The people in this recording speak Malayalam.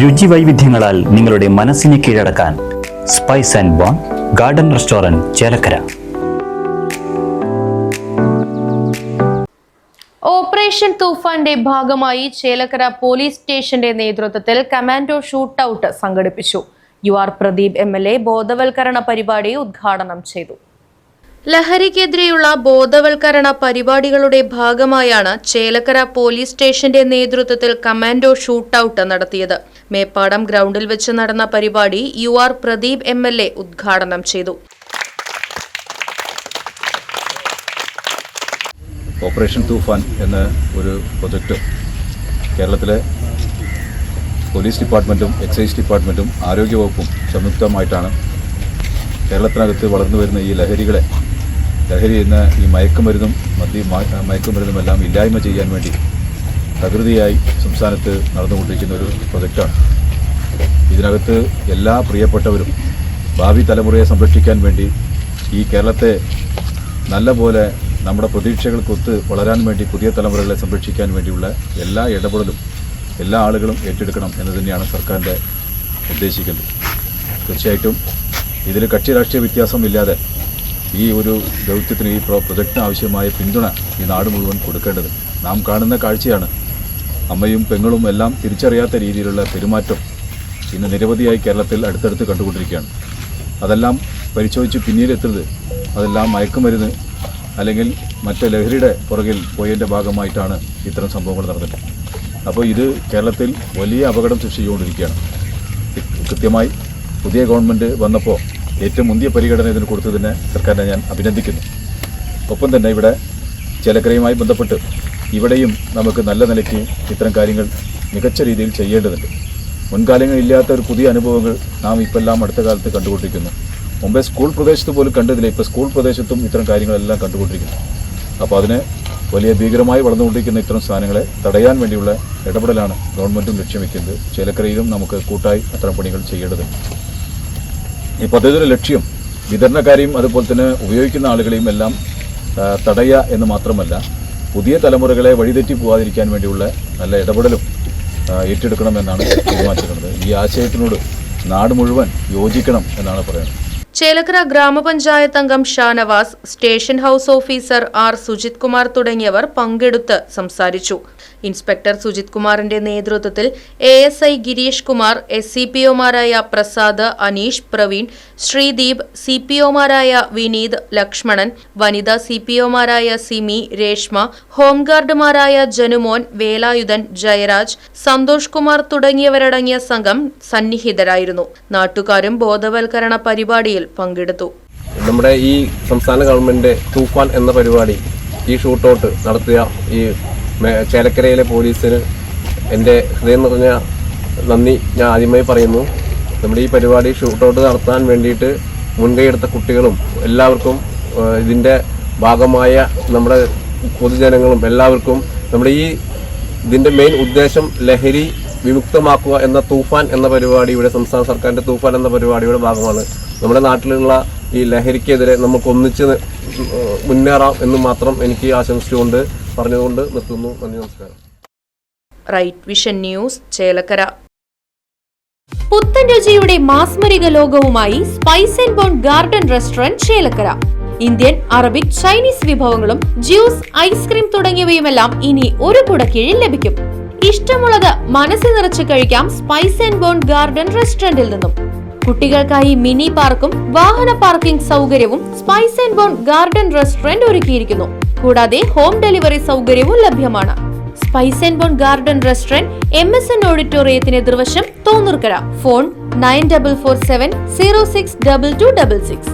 രുചി വൈവിധ്യങ്ങളാൽ നിങ്ങളുടെ മനസ്സിനെ കീഴടക്കാൻ spice and bone garden restaurant Chelakkara. Operation തൂഫാന്റെ ഭാഗമായി ചേലക്കര പോലീസ് സ്റ്റേഷന്റെ നേതൃത്വത്തിൽ കമാൻഡോ ഷൂട്ട് ഔട്ട് സംഘടിപ്പിച്ചു. UR പ്രദീപ് MLA ബോധവൽക്കരണ പരിപാടി ഉദ്ഘാടനം ചെയ്തു. ലഹരിക്കെതിരെയുള്ള ബോധവൽക്കരണ പരിപാടികളുടെ ഭാഗമായാണ് ചേലക്കര പോലീസ് സ്റ്റേഷന്റെ നേതൃത്വത്തിൽ കമാൻഡോ ഷൂട്ട് ഔട്ട് നടത്തിയത്. മേപ്പാടം ഗ്രൗണ്ടിൽ വെച്ച് നടന്ന പരിപാടി UR പ്രദീപ് MLA ഉദ്ഘാടനം ചെയ്തു. ഓപ്പറേഷൻ തൂഫാൻ എന്ന ഒരു പ്രൊജക്റ്റ് കേരളത്തിലെ പോലീസ് ഡിപ്പാർട്ട്മെൻറ്റും എക്സൈസ് ഡിപ്പാർട്ട്മെൻറ്റും ആരോഗ്യവകുപ്പും സംയുക്തമായിട്ടാണ് കേരളത്തിനകത്ത് വളർന്നു വരുന്ന ഈ ലഹരി എന്ന ഈ മയക്കുമരുന്നുമെല്ലാം ഇല്ലായ്മ ചെയ്യാൻ വേണ്ടി തകൃതിയായി സംസ്ഥാനത്ത് നടന്നുകൊണ്ടിരിക്കുന്ന ഒരു പ്രൊജക്റ്റാണ്. ഇതിനകത്ത് എല്ലാ പ്രിയപ്പെട്ടവരും ഭാവി തലമുറയെ സംരക്ഷിക്കാൻ വേണ്ടി ഈ കേരളത്തെ നല്ലപോലെ നമ്മുടെ പ്രതീക്ഷകൾക്കൊത്ത് വളരാൻ വേണ്ടി പുതിയ തലമുറകളെ സംരക്ഷിക്കാൻ വേണ്ടിയുള്ള എല്ലാ ഇടപെടലും എല്ലാ ആളുകളും ഏറ്റെടുക്കണം എന്ന് തന്നെയാണ് സർക്കാരിൻ്റെ ഉദ്ദേശിക്കുന്നത്. തീർച്ചയായിട്ടും ഇതിൽ കക്ഷി രാഷ്ട്രീയ വ്യത്യാസമില്ലാതെ ഈ ഒരു ദൗത്യത്തിന് ഈ പ്രൊജക്റ്റിന് ആവശ്യമായ പിന്തുണ ഈ നാട് മുഴുവൻ കൊടുക്കേണ്ടത്. നാം കാണുന്ന കാഴ്ചയാണ്. അമ്മയും പെങ്ങളും എല്ലാം തിരിച്ചറിയാത്ത രീതിയിലുള്ള പെരുമാറ്റം ഇന്ന് നിരവധിയായി കേരളത്തിൽ അടുത്തടുത്ത് കണ്ടുകൊണ്ടിരിക്കുകയാണ്. അതെല്ലാം പരിശോധിച്ച് പിന്നീടെത്തുന്നത് അതെല്ലാം മയക്കുമരുന്ന് അല്ലെങ്കിൽ മറ്റ് ലഹരിയുടെ പുറകിൽ പോയതിൻ്റെ ഭാഗമായിട്ടാണ് ഇത്തരം സംഭവങ്ങൾ നടന്നത്. അപ്പോൾ ഇത് കേരളത്തിൽ വലിയ അപകടം സൃഷ്ടിച്ചുകൊണ്ടിരിക്കുകയാണ്. കൃത്യമായി പുതിയ ഗവൺമെൻറ് വന്നപ്പോൾ ഏറ്റവും മുന്തിയ പരിഗണന ഇതിന് കൊടുത്തതിനെ സർക്കാരിനെ ഞാൻ അഭിനന്ദിക്കുന്നു. ഒപ്പം തന്നെ ഇവിടെ ചേലക്കരയുമായി ബന്ധപ്പെട്ട് ഇവിടെയും നമുക്ക് നല്ല നിലയ്ക്ക് ഇത്തരം കാര്യങ്ങൾ മികച്ച രീതിയിൽ ചെയ്യേണ്ടതുണ്ട്. മുൻകാലങ്ങളില്ലാത്ത ഒരു പുതിയ അനുഭവങ്ങൾ നാം ഇപ്പെല്ലാം അടുത്ത കാലത്ത് കണ്ടുകൊണ്ടിരിക്കുന്നു. മുമ്പേ സ്കൂൾ പ്രദേശത്ത് പോലും കണ്ടതില്ല, ഇപ്പോൾ സ്കൂൾ പ്രദേശത്തും ഇത്തരം കാര്യങ്ങളെല്ലാം കണ്ടുകൊണ്ടിരിക്കുന്നു. അപ്പോൾ അതിനെ വലിയ ഭീകരമായി വളർന്നുകൊണ്ടിരിക്കുന്ന ഇത്തരം സ്ഥാനങ്ങളെ തടയാൻ വേണ്ടിയുള്ള ഇടപെടലാണ് ഗവൺമെൻറ്റും ലക്ഷ്യം വയ്ക്കുന്നത്. ചേലക്കരയിലും നമുക്ക് കൂട്ടായി അത്തരം പണികൾ ചെയ്യേണ്ടതുണ്ട്. ഈ പദ്ധതിയുടെ ലക്ഷ്യം വിതരണക്കാരെയും അതുപോലെ തന്നെ ഉപയോഗിക്കുന്ന ആളുകളെയും എല്ലാം തടയുക എന്ന് മാത്രമല്ല, പുതിയ തലമുറകളെ വഴിതെറ്റി പോകാതിരിക്കാൻ വേണ്ടിയുള്ള നല്ല ഇടപെടലും ഏറ്റെടുക്കണമെന്നാണ് തീരുമാനിച്ചിട്ടുള്ളത്. ഈ ആശയത്തിനോട് നാട് മുഴുവൻ യോജിക്കണം എന്നാണ് പറയുന്നത്. ചേലക്കര ഗ്രാമപഞ്ചായത്ത് അംഗം Shanavas, station house officer R. Sujith Kumar തുടങ്ങിയവർ പങ്കെടുത്ത് സംസാരിച്ചു. ഇൻസ്പെക്ടർ സുജിത് കുമാറിന്റെ നേതൃത്വത്തിൽ ASI ഗിരീഷ് കുമാർ, SCPOമാരായ പ്രസാദ്, അനീഷ്, പ്രവീൺ, ശ്രീദീപ്, CPOമാരായ വിനീത്, ലക്ഷ്മണൻ, വനിതാ CPOമാരായ സിമി, രേഷ്മ, ഹോംഗാർഡുമാരായ ജനുമോൻ, വേലായുധൻ, ജയരാജ്, സന്തോഷ് കുമാർ തുടങ്ങിയവരടങ്ങിയ സംഘം സന്നിഹിതരായിരുന്നു. നാട്ടുകാരും ബോധവൽക്കരണ പരിപാടിയിൽ പങ്കെടുത്തു. നമ്മുടെ ഈ സംസ്ഥാന ഗവൺമെന്റ് തൂഫാൻ എന്ന പരിപാടി ഈ ഷൂട്ടൗട്ട് നടത്തിയ ഈ ചേലക്കരയിലെ പോലീസിന് എൻ്റെ ഹൃദയം നിറഞ്ഞ നന്ദി ഞാൻ ആദ്യമായി പറയുന്നു. നമ്മുടെ ഈ പരിപാടി ഷൂട്ടൗട്ട് നടത്താൻ വേണ്ടിയിട്ട് മുൻകൈയെടുത്ത കുട്ടികളും എല്ലാവർക്കും ഇതിൻ്റെ ഭാഗമായ നമ്മുടെ പൊതുജനങ്ങളും എല്ലാവർക്കും നമ്മുടെ ഇതിൻ്റെ മെയിൻ ഉദ്ദേശം ലഹരി വിമുക്തമാക്കുക എന്ന തൂഫാൻ എന്ന പരിപാടിയുടെ സംസ്ഥാന സർക്കാരിൻ്റെ തൂഫാൻ എന്ന പരിപാടിയുടെ ഭാഗമാണ്. നമ്മുടെ നാട്ടിലുള്ള ഈ ലഹരിക്കെതിരെ നമുക്ക് ഒന്നിച്ച് മുന്നേറാം എന്ന് മാത്രം എനിക്ക് ആശംസിച്ചുകൊണ്ട് പറഞ്ഞുകൊണ്ട് നിർത്തുന്നു. നന്ദി, നമസ്കാരം. Right vision news, Chelakkara. പുത്തൻ രുചിയുടെ മാസ്മരിക ലോകവുമായി spice and bone garden restaurant Chelakkara. Indian, Arabic, Chinese വിഭവങ്ങളും ജ്യൂസ്, ഐസ്ക്രീം തുടങ്ങിയവയുമെല്ലാം ഇനി ഒരു കുടക്കീഴിൽ ലഭിക്കും. ഇഷ്ടമുള്ളത് മനസ്സ് നിറച്ച് കഴിക്കാം സ്പൈസ് ആൻഡ് ബോൺ ഗാർഡൻ റെസ്റ്റോറന്റിൽ നിന്നും. കുട്ടികൾക്കായി മിനി പാർക്കും വാഹന പാർക്കിംഗ് സൗകര്യവും Spice and bone garden Restaurant ഒരുക്കിയിരിക്കുന്നു. കൂടാതെ ഹോം ഡെലിവറി സൗകര്യവും ലഭ്യമാണ്. Spice and bone garden Restaurant MSN ഓഡിറ്റോറിയത്തിന് എതിർവശം തോന്നൂർക്കര. ഫോൺ 9447 062266.